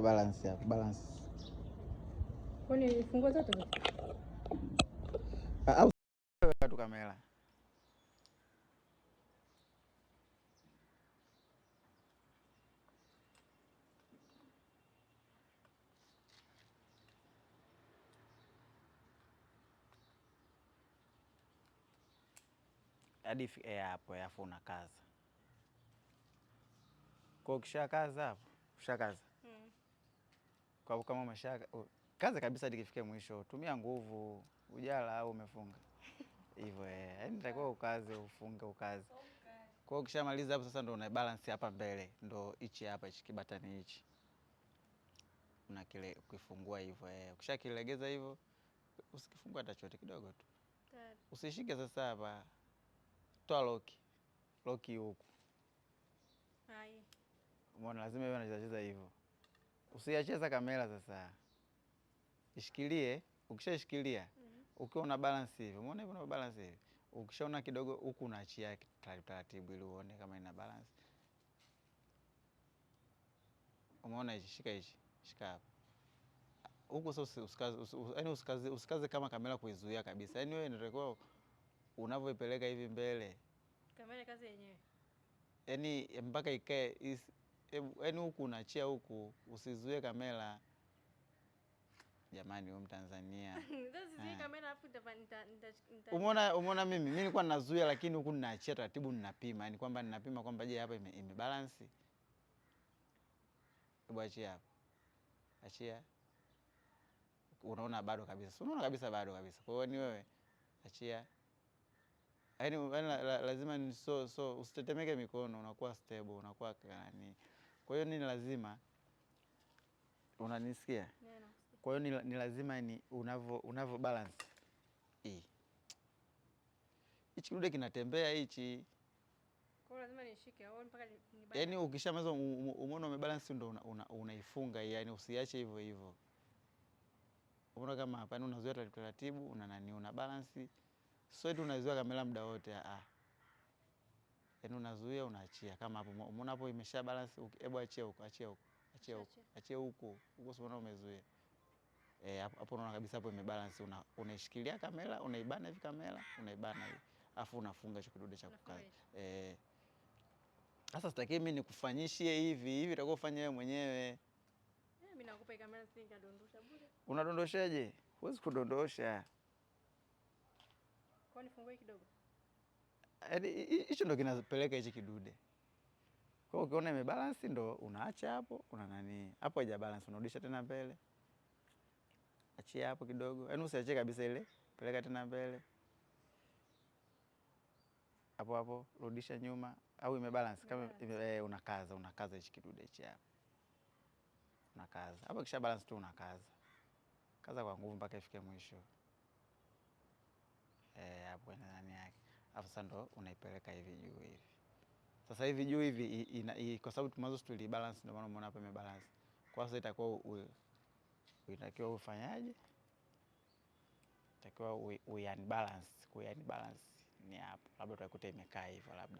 balance hapo, balance. Kwani funguo zote zote? Au tu kamera. Hadi hapo alafu unakaza. Kwa ukishakaza hapo, ushakaza. Kwa kama umeshaka kaza kabisa hadi kifike mwisho. Tumia nguvu, ujala au umefunga. Hivyo yaani nitakuwa ukaze, ufunge, ukaze. Kwa hiyo ukishamaliza hapo sasa ndo una balance hapa mbele. Ndo hichi hapa hichi kibatani hichi. Una kile ukifungua hivyo ukishakilegeza hivyo usikifungua hata chote kidogo tu. Usishike sasa hapa. Toa loki huku. Hai. Umeona lazima iwe anacheza hivyo. Usiacheza kamera sasa. Ishikilie, ukishashikilia, ukiwa una balance hivi. Umeona hivyo una balance hivi. Ukishaona kidogo huku unaachia taratibu ili uone kama ina balance. Umeona hichi, shika hichi. Shika hapa. Huku sasa usikaze kama kamera kuizuia kabisa. Yaani wewe unatakiwa unavyoipeleka hivi mbele. Kamera kazi yenyewe. Yaani mpaka ikae yaani huku unaachia huku, usizuie kamera. Jamani wewe Mtanzania. Ndio kamera afu Umeona mimi nilikuwa ninazuia lakini huku ninaachia taratibu ninapima. Yaani kwamba ninapima kwamba je hapa imebalance. Hebu achia hapa. Achia. Unaona bado kabisa. Unaona kabisa bado kabisa. Kwa hiyo ni wewe achia. Yaani lazima ni usitetemeke mikono, unakuwa stable, unakuwa nani. Kwa hiyo nini lazima unanisikia? Kwa hiyo ni lazima ni unavyo balance. Hichi kidude kinatembea hichi. Kwa hiyo lazima nishike au mpaka ni balance. Yaani ukishamaliza umeona umebalance ndo unaifunga yaani usiache hivyo hivyo. Umeona kama hapa unazuia taratibu una balance. Sio eti unazuia kamera muda wote yaani unazuia unaachia kama hapo. Umeona hapo imesha balance, hebu achia huko, achia huko. Achia huko. Achia huko. Huko sio unaona umezuia. Hapo unaona kabisa hapo imebalance. Unaishikilia kamera, unaibana hivi kamera, unaibana hivi. Alafu unafunga hicho kidude cha kukaza. Sasa sitaki mimi nikufanyishie hivi itakuwa ufanye wewe mwenyewe. Mimi nakupa kamera nikadondosha bure. Unadondoshaje? Huwezi kudondosha. Kwa nifungue kidogo. Hicho ndo kinapeleka hichi kidude. Kwa hiyo ukiona imebalance ndo unaacha hapo, una nani. Hapo haija balance unarudisha tena mbele. Achia hapo kidogo. Yaani usiachie kabisa ile. Peleka tena mbele. Hapo hapo rudisha nyuma au imebalance kama unakaza hichi kidude hichi hapo. Unakaza. Hapo kisha balance tu unakaza. Kaza kwa nguvu mpaka ifike mwisho. Hapo ina nani yake. Alafu sasa ndo unaipeleka hivi juu hivi. Sasa hivi juu hivi kwa sababu mwanzo tuli balance ndio maana umeona hapa imebalance. Kwa sasa itakuwa unatakiwa ufanyaje? Itakiwa unbalance, balance ni hapo. Labda utakuta imekaa hivyo labda.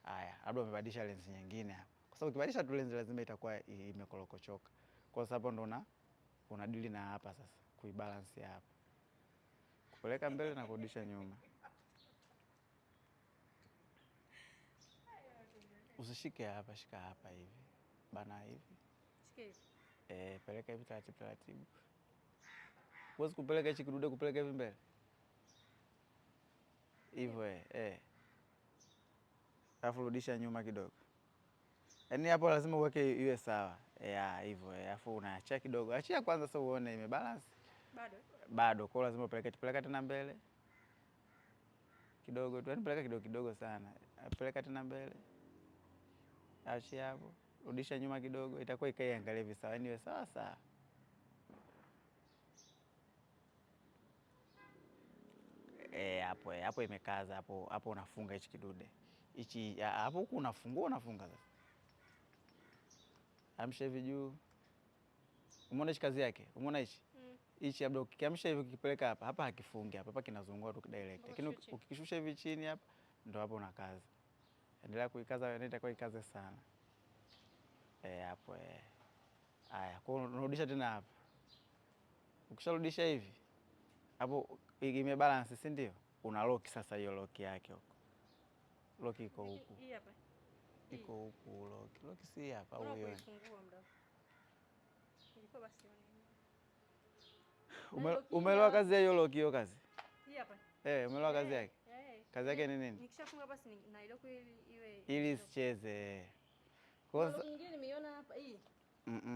Haya, labda umebadilisha lens nyingine hapo. Kwa sababu ukibadilisha tu lens lazima itakuwa imekolokochoka. Kwa sababu ndo unadili na hapa sasa, kuibalance hapa. Kupeleka mbele na kurudisha nyuma. Usishike hapa, shika hapa hivi. Bana hivi. Shike hivi. Peleka hivi taratibu. Huwezi kupeleka hichi kidude kupeleka hivi mbele. Hivyo alafu rudisha nyuma kidogo. Yaani hapo lazima uweke iwe sawa. Hivyo alafu unaachia kidogo. Achia kwanza sasa uone imebalance. Bado. Kwa hiyo lazima peleka tena mbele. Kidogo tu. Yaani peleka kidogo sana. Peleka tena mbele. Achia hapo. Rudisha nyuma kidogo. Itakuwa ikaiangalia hivi sawa. Yaani iwe sawa sawa. Hapo imekaza hapo unafunga hichi kidude. Hichi hapo huku unafunga sasa. Amsha hivi juu. Umeona hichi kazi yake? Umeona hichi? Hichi labda ukiamsha hivi ukipeleka hapa hakifungi hapa kinazungua tu direct. Lakini ukikishusha hivi chini hapa ndo hapo unakaza. Endelea kuikaza, itakuwa ikaze sana. Hapo Haya, kwa unarudisha tena hapa. Ukisharudisha hivi hapo imebalance, si ndio? Una lock sasa, hiyo lock yake huko. Lock iko huku. Hii hapa. Iko huku lock. Lock si hapa au hiyo? Ilikuwa basi Umeelewa kazi ya hiyo lock, hiyo kazi? Hii hapa. Umeelewa kazi yake? Kazi yake ni nini? Nikishafunga basi na ile iwe ili isicheze. Kwa hiyo nyingine nimeiona hapa hii.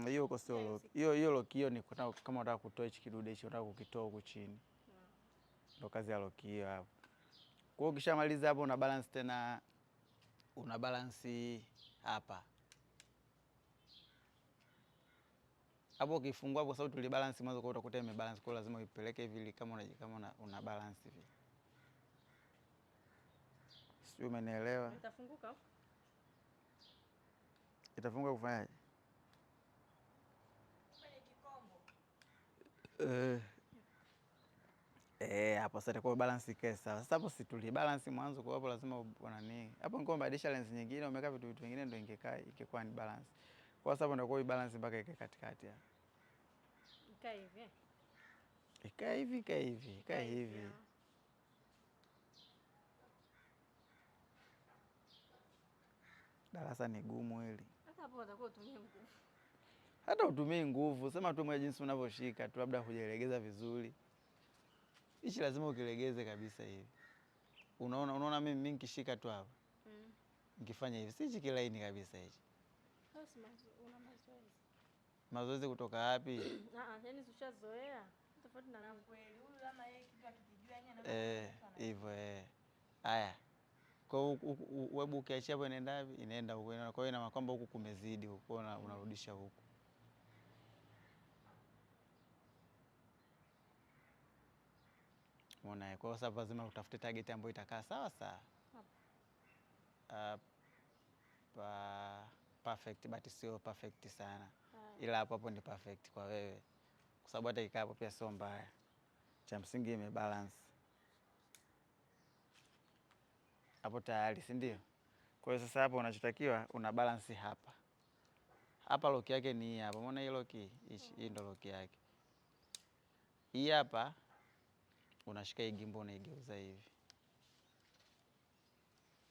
Hiyo uko sio lock. Hiyo lock hiyo ni kama unataka kutoa hichi kidude hicho, unataka kukitoa huku chini. Ndio kazi ya lock hiyo hapo. Kwa hiyo ukishamaliza hapo una balance tena, una balance hapa. Hapo ukifungua hapo sababu tulibalance mwanzo, kwa utakuta imebalance, kwa lazima uipeleke hivi kama una balance hivi. Sio, umenielewa? Itafunguka? Itafunguka kufanyaje? Kwenye kikombo. Hapo sasa kwa balance ikae sawa. Sasa hapo si tulibalance mwanzo, kwa hapo lazima nani. Hapo ngoma badilisha lens nyingine, umeweka vitu vingine ndio ingekuwa ni balance. Kwa sababu ndio kwa balance mpaka ikae katikati hapo. Ikae hivi. Ikae hivi. Darasa ni gumu hili. Hata hapo utakuwa utumie nguvu. Hata utumie nguvu, sema tu mwe jinsi unavyoshika tu, labda hujalegeza vizuri. Hichi lazima ukilegeze kabisa hivi. Unaona mimi nikishika tu hapa. Nikifanya hivi, si hichi kilaini kabisa hichi. Sasa una mazoezi. Mazoezi kutoka wapi? Yaani ushazoea. Tofauti na kweli. Huyu kama yeye kitu akijijua yeye anaona. Hivyo Haya. Kwa hiyo webu ukiachia hapo inaenda wapi? Inaenda huko. Kwa hiyo ina maana kwamba huku kumezidi, huko unarudisha huku. Unaona, kwa hiyo sasa lazima utafute target ambayo itakaa sawa sawa. Perfect, but sio perfect sana. Ila hapo ni perfect kwa wewe. Kwa sababu hata ikaa hapo pia sio mbaya. Cha msingi imebalance. Hapo tayari, si ndio? Kwa hiyo sasa hapo unachotakiwa una balance hapa. Hapa lock yake ni hii hapa. Umeona hii lock hii? Hii ndio lock yake. Hii hapa unashika hii gimbal unaigeuza hivi.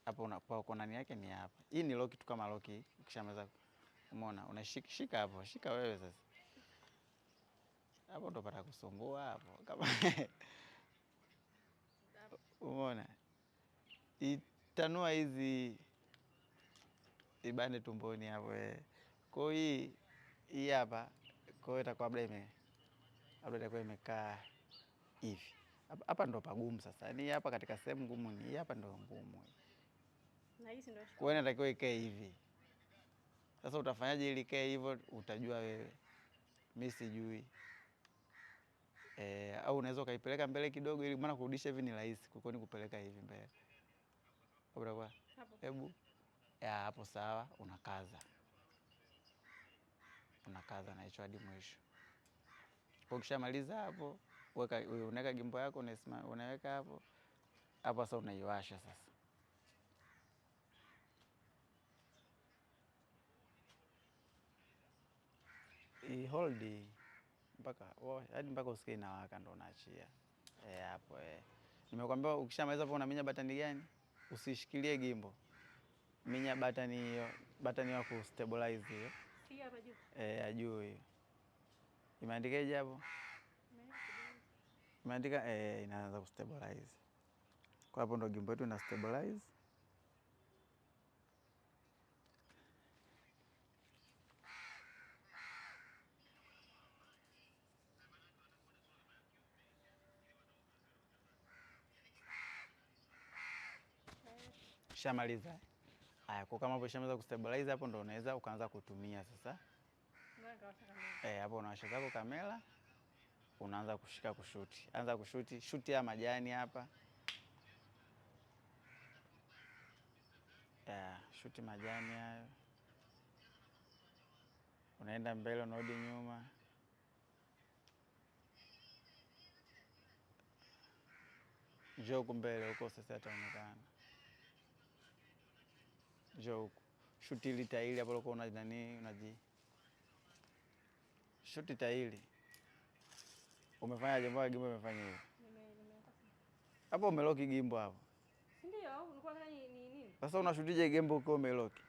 Hapa unapoa nani yake ni hapa. Hii ni lock tu kama lock. Ukishamaliza, umeona unashika hapo. Shika wewe sasa. Hapo ndo pata kusumbua hapo. Kama umeona? Itanua hizi ibane tumboni hapo Kwa hiyo hii hapa, kwa hiyo itakuwa labda itakuwa imekaa hivi. Hapa ndo pagumu sasa. Ni hapa katika sehemu ngumu ni hapa ndo ngumu. Na hizi ndio kwa hiyo inatakiwa ikae hivi. Sasa utafanyaje ili ikae hivyo? Utajua wewe. Mimi sijui. Au unaweza ukaipeleka mbele kidogo, ili maana kurudisha hivi ni rahisi kuliko ni kupeleka hivi mbele. Hapo hebu hapo sawa, unakaza na hicho hadi mwisho. Ukishamaliza hapo, unaweka gimbal yako, unaweka hapo. Hapo sasa unaiwasha sasa. Hold mpaka usikie inawaka ndo unaachia. Hapo Nimekwambia ukishamaliza hapo unaminya batani gani? Usishikilie gimbal. Minya batani hiyo, batani ya ku stabilize hiyo. Hii hapa juu. Juu hiyo. Imeandikaje hapo? Imeandika inaanza ku stabilize. Kwa hapo ndo gimbal yetu ina stabilize. Shamaliza. Haya, kwa kama hapo shamaliza kustabilize, hapo ndo unaweza ukaanza kutumia sasa. Hapo unawasha zako kamera, unaanza kushika kushuti. Anza kushuti, shuti ya majani hapa. Shuti majani hayo. Unaenda mbele, unarudi nyuma. Njoo huku mbele huko sasa itaonekana. Njoo huku. Shuti ile tairi hapo uko unaji. Shuti tairi. Umefanyaje mbona gimbo umefanya hiyo? Hapo umeloki gimbo hapo. Si ndio? Ulikuwa unataka ni nini? Sasa unashutije gimbo ukiwa umeloki?